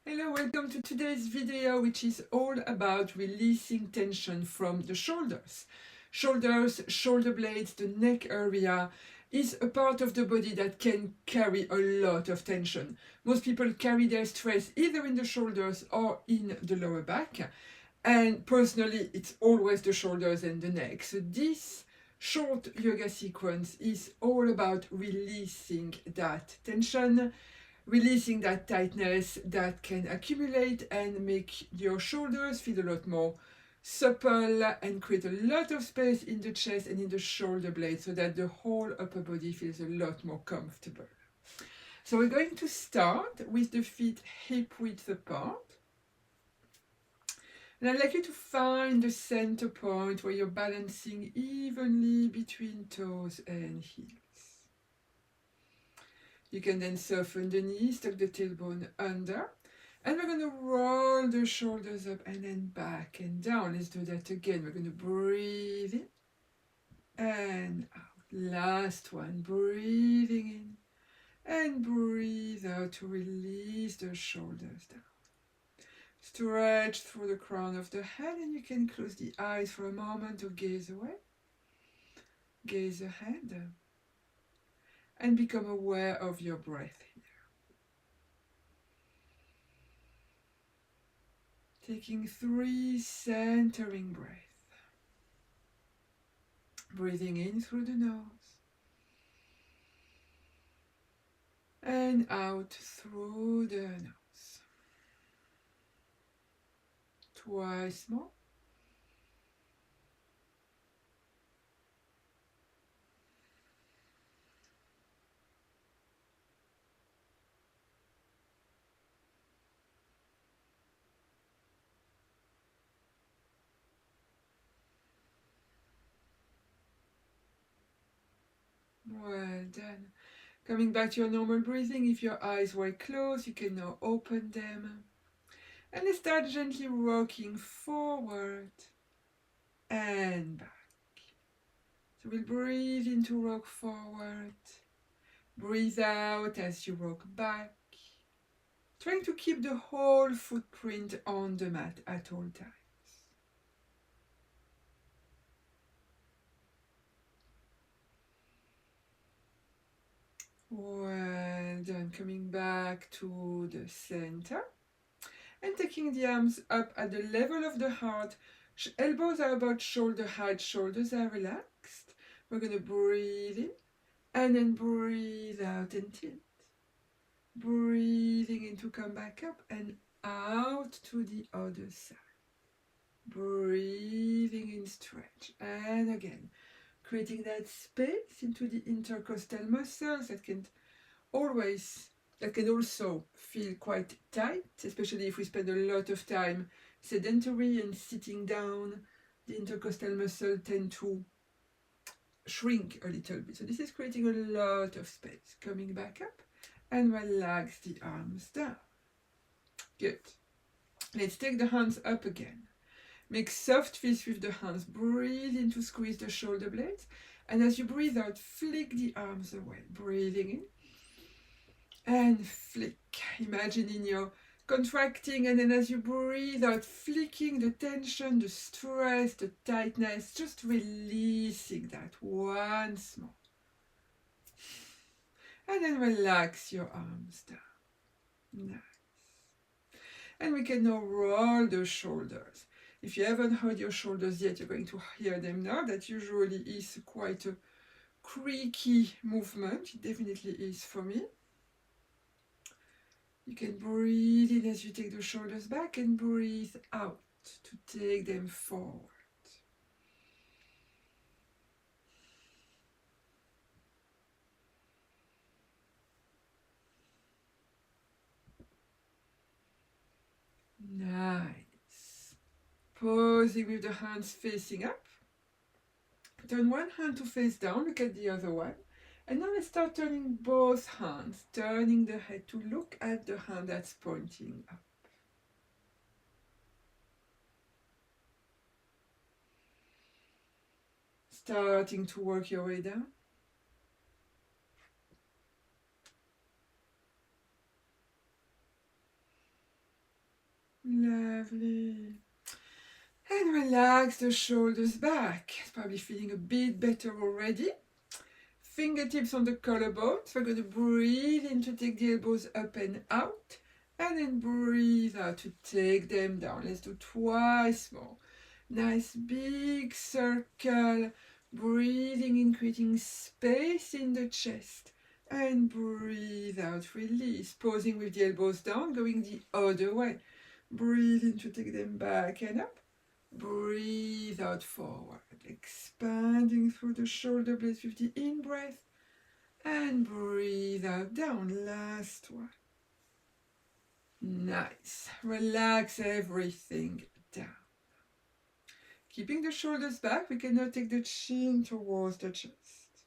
Hello, welcome to today's video, which is all about releasing tension from the shoulders. Shoulders, shoulder blades, the neck area is a part of the body that can carry a lot of tension. Most people carry their stress either in the shoulders or in the lower back. And personally, it's always the shoulders and the neck. So this short yoga sequence is all about releasing that tension, releasing that tightness that can accumulate and make your shoulders feel a lot more supple and create a lot of space in the chest and in the shoulder blade so that the whole upper body feels a lot more comfortable. So we're going to start with the feet hip width apart. And I'd like you to find the center point where you're balancing evenly between toes and heels. You can then soften the knees, tuck the tailbone under, and we're going to roll the shoulders up and then back and down. Let's do that again. We're going to breathe in and out. Last one, breathing in and breathe out to release the shoulders down. Stretch through the crown of the head, and you can close the eyes for a moment or gaze away. Gaze ahead and become aware of your breath here. Taking 3 centering breaths. Breathing in through the nose and out through the nose. Twice more. Well done. Coming back to your normal breathing, if your eyes were closed, you can now open them. And let's start gently rocking forward and back. So we'll breathe in to rock forward. Breathe out as you rock back. Trying to keep the whole footprint on the mat at all times. Well done. Coming back to the center and taking the arms up at the level of the heart. Elbows are about shoulder height, shoulders are relaxed. We're going to breathe in and then breathe out and tilt. Breathing in to come back up and out to the other side. Breathing in, stretch, and again creating that space into the intercostal muscles that can also feel quite tight, especially if we spend a lot of time sedentary and sitting down. The intercostal muscle tend to shrink a little bit. So this is creating a lot of space. Coming back up and relax the arms down. Good. Let's take the hands up again. Make soft fists with the hands. Breathe in to squeeze the shoulder blades. And as you breathe out, flick the arms away. Breathing in and flick. Imagining you're contracting, and then as you breathe out, flicking the tension, the stress, the tightness, just releasing that once more. And then relax your arms down. Nice. And we can now roll the shoulders. If you haven't heard your shoulders yet, you're going to hear them now. That usually is quite a creaky movement. It definitely is for me. You can breathe in as you take the shoulders back and breathe out to take them forward. Nice. Pausing with the hands facing up. Turn one hand to face down, look at the other one. And now let's start turning both hands, turning the head to look at the hand that's pointing up. Starting to work your way down. Lovely. And relax the shoulders back. It's probably feeling a bit better already. Fingertips on the collarbones. We're going to breathe in to take the elbows up and out. And then breathe out to take them down. Let's do twice more. Nice big circle. Breathing in, creating space in the chest. And breathe out, release. Pausing with the elbows down, going the other way. Breathe in to take them back and up. Breathe out forward, expanding through the shoulder blades with the in-breath. And breathe out down, last one. Nice. Relax everything down. Keeping the shoulders back, we can now take the chin towards the chest.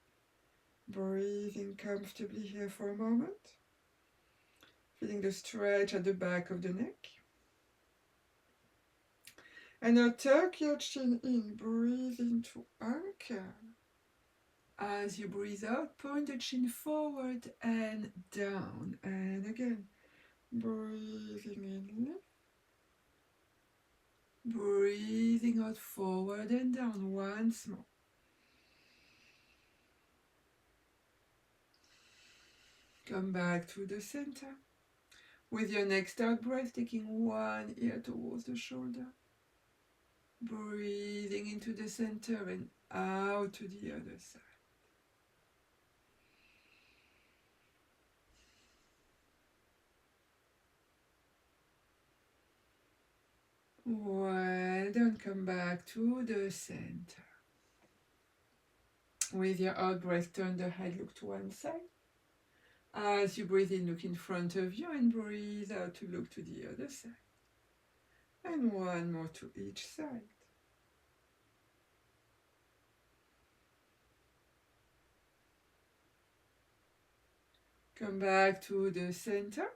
Breathing comfortably here for a moment. Feeling the stretch at the back of the neck. And now tuck your chin in, breathe into anchor. As you breathe out, point the chin forward and down. And again, breathing in, lift. Breathing out forward and down once more. Come back to the center. With your next out breath, taking one ear towards the shoulder. Breathing into the center and out to the other side. Well done. Come back to the center. With your out breath, turn the head, look to one side. As you breathe in, look in front of you and breathe out to look to the other side. And one more to each side. Come back to the center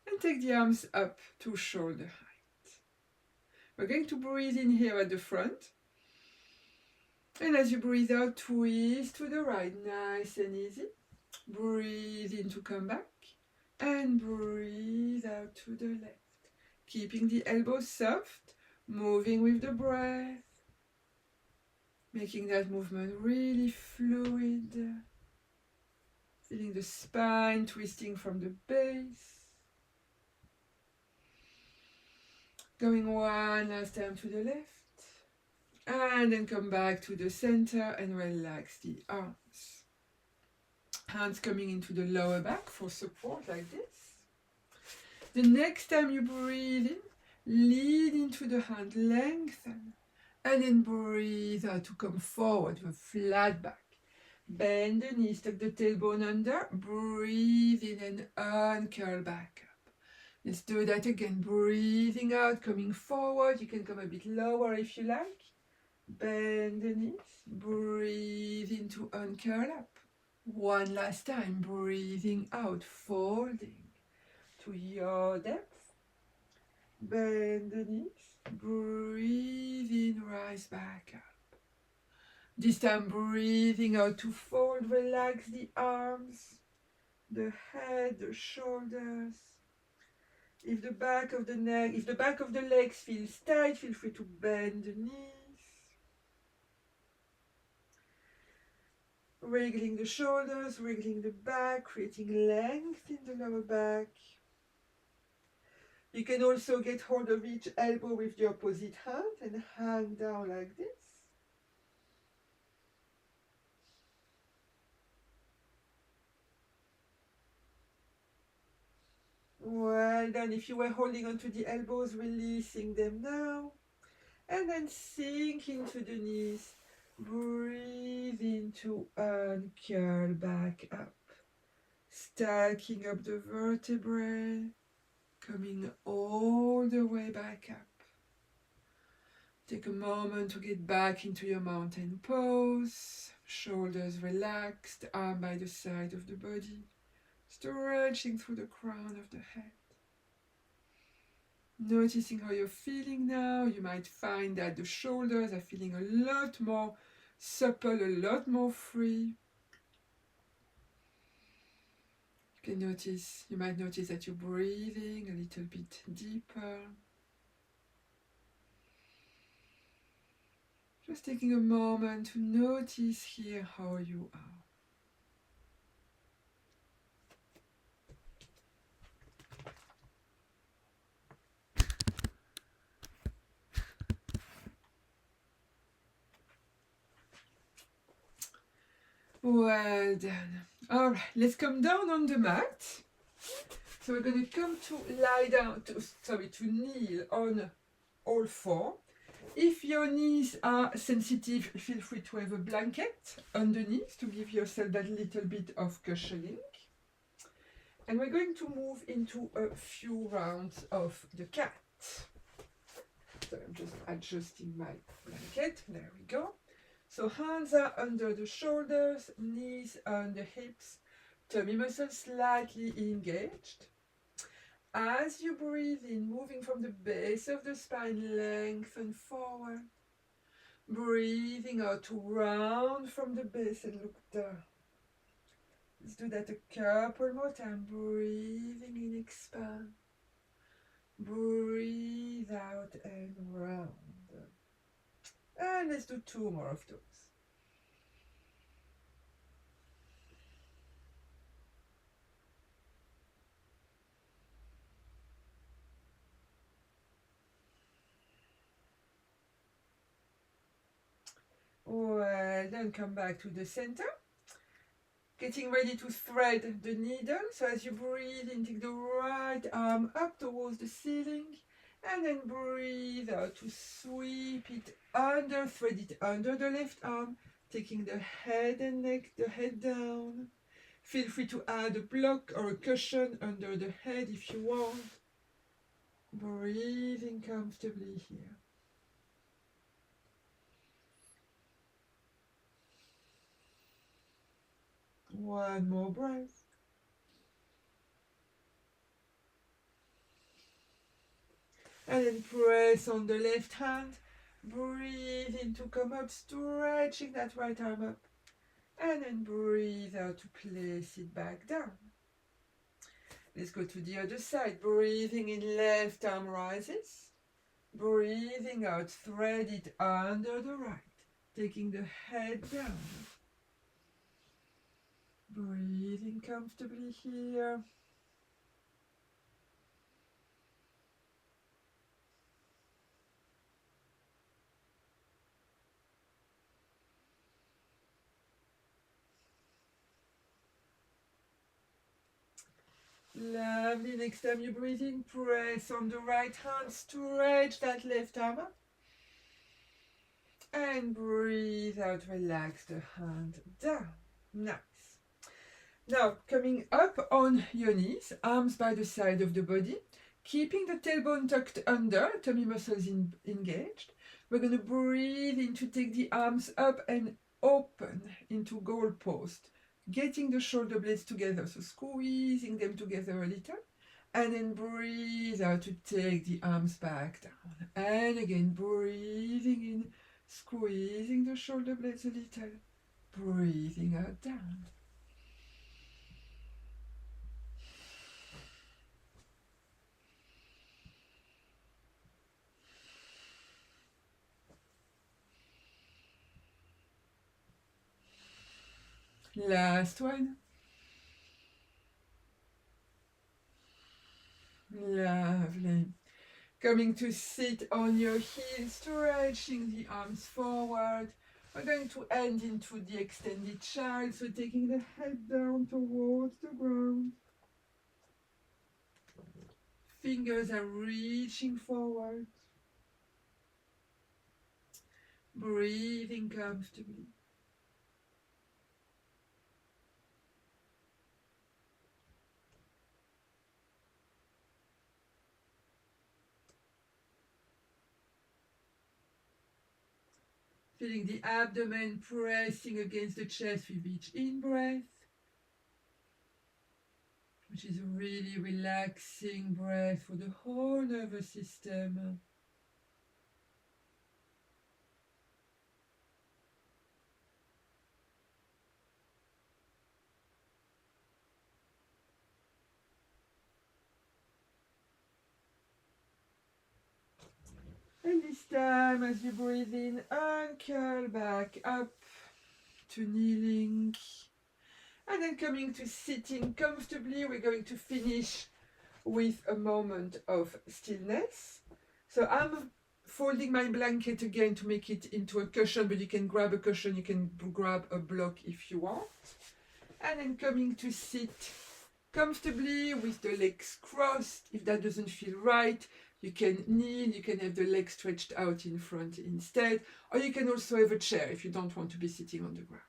and take the arms up to shoulder height. We're going to breathe in here at the front. And as you breathe out, twist to the right, nice and easy. Breathe in to come back and breathe out to the left. Keeping the elbows soft, moving with the breath. Making that movement really fluid. Feeling the spine twisting from the base. Going one last time to the left. And then come back to the center and relax the arms. Hands coming into the lower back for support like this. The next time you breathe in, lean into the hand, lengthen. And then breathe out to come forward with a flat back. Bend the knees, tuck the tailbone under, breathe in and uncurl back up. Let's do that again, breathing out, coming forward. You can come a bit lower if you like. Bend the knees, breathe in to uncurl up. One last time, breathing out, folding to your depth. Bend the knees, breathe in, rise back up. This time breathing out to fold, relax the arms, the head, the shoulders. If the back of the neck, if the back of the legs feels tight, feel free to bend the knees. Wriggling the shoulders, wriggling the back, creating length in the lower back. You can also get hold of each elbow with the opposite hand and hang down like this. Well done. If you were holding onto the elbows, releasing them now. And then sink into the knees. Breathe into and curl back up. Stacking up the vertebrae. Coming all the way back up. Take a moment to get back into your mountain pose. Shoulders relaxed, arm by the side of the body. Stretching through the crown of the head. Noticing how you're feeling now. You might find that the shoulders are feeling a lot more supple, a lot more free. You might notice that you're breathing a little bit deeper. Just taking a moment to notice here how you are. Well done. All right, let's come down on the mat. So we're going to come to lie down, to kneel on all four. If your knees are sensitive, feel free to have a blanket underneath to give yourself that little bit of cushioning. And we're going to move into a few rounds of the cat. So I'm just adjusting my blanket. There we go. So hands are under the shoulders, knees on the hips, tummy muscles slightly engaged. As you breathe in, moving from the base of the spine, lengthen forward. Breathing out to round from the base and look down. Let's do that a couple more times. Breathing in, expand. Breathe out and round. And let's do 2 more of those. Well, then come back to the center. Getting ready to thread the needle. So as you breathe in, take the right arm up towards the ceiling. And then breathe out to sweep it under, thread it under the left arm, taking the head and neck, the head down. Feel free to add a block or a cushion under the head if you want. Breathing comfortably here. One more breath. And then press on the left hand. Breathe in to come up, stretching that right arm up. And then breathe out to place it back down. Let's go to the other side. Breathing in, left arm rises. Breathing out, thread it under the right. Taking the head down. Breathing comfortably here. Lovely. Next time you breathe in, press on the right hand, stretch that left arm up. And breathe out, relax the hand down. Nice. Now, coming up on your knees, arms by the side of the body, keeping the tailbone tucked under, tummy muscles engaged. We're going to breathe in to take the arms up and open into goal post, getting the shoulder blades together, so squeezing them together a little. And then breathe out to take the arms back down. And again, breathing in, squeezing the shoulder blades a little, breathing out down. Last one. Lovely. Coming to sit on your heels, stretching the arms forward. We're going to end into the extended child, so taking the head down towards the ground. Fingers are reaching forward. Breathing comfortably. Feeling the abdomen pressing against the chest with each in-breath, which is a really relaxing breath for the whole nervous system. And this time, as you breathe in, uncurl back up to kneeling. And then coming to sitting comfortably, we're going to finish with a moment of stillness. So I'm folding my blanket again to make it into a cushion, but you can grab a cushion, you can grab a block if you want. And then coming to sit comfortably with the legs crossed. If that doesn't feel right, you can kneel, you can have the legs stretched out in front instead, or you can also have a chair if you don't want to be sitting on the ground.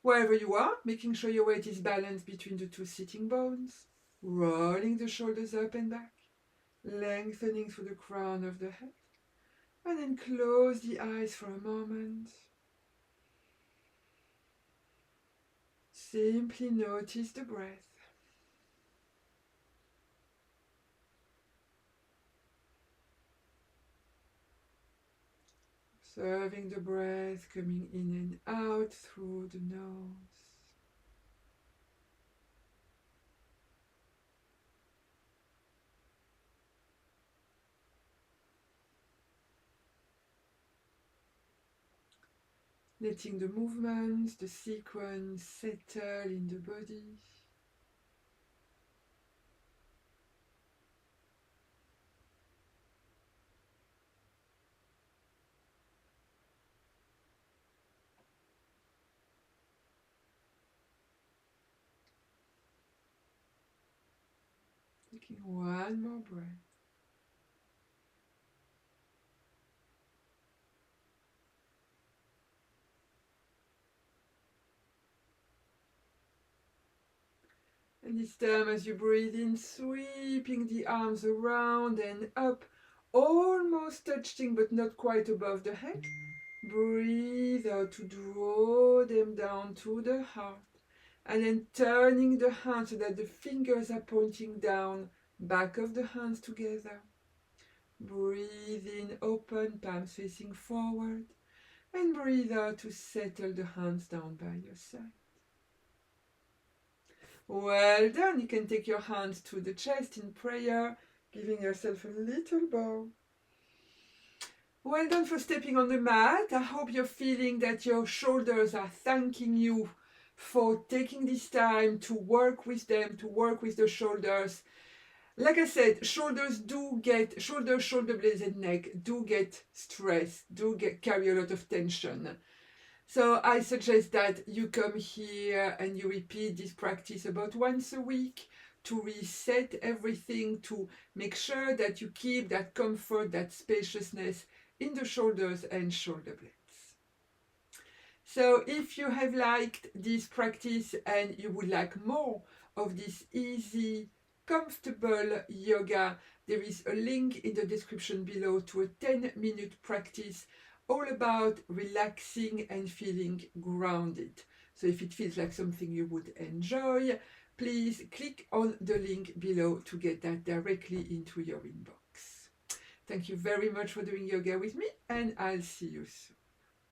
Wherever you are, making sure your weight is balanced between the two sitting bones, rolling the shoulders up and back, lengthening through the crown of the head, and then close the eyes for a moment. Simply notice the breath. Observing the breath coming in and out through the nose. Letting the movements, the sequence settle in the body. Taking one more breath. And this time, as you breathe in, sweeping the arms around and up, almost touching but not quite above the head. Breathe out to draw them down to the heart. And then turning the hands so that the fingers are pointing down, back of the hands together. Breathe in, open, palms facing forward. And breathe out to settle the hands down by your side. Well done. You can take your hands to the chest in prayer, giving yourself a little bow. Well done for stepping on the mat. I hope you're feeling that your shoulders are thanking you for taking this time to work with them, to work with the shoulders. Like I said, shoulder blades and neck do get stressed, carry a lot of tension. So I suggest that you come here and you repeat this practice about once a week to reset everything, to make sure that you keep that comfort, that spaciousness in the shoulders and shoulder blades. So if you have liked this practice and you would like more of this easy, comfortable yoga, there is a link in the description below to a 10-minute practice all about relaxing and feeling grounded. So if it feels like something you would enjoy, please click on the link below to get that directly into your inbox. Thank you very much for doing yoga with me, and I'll see you soon.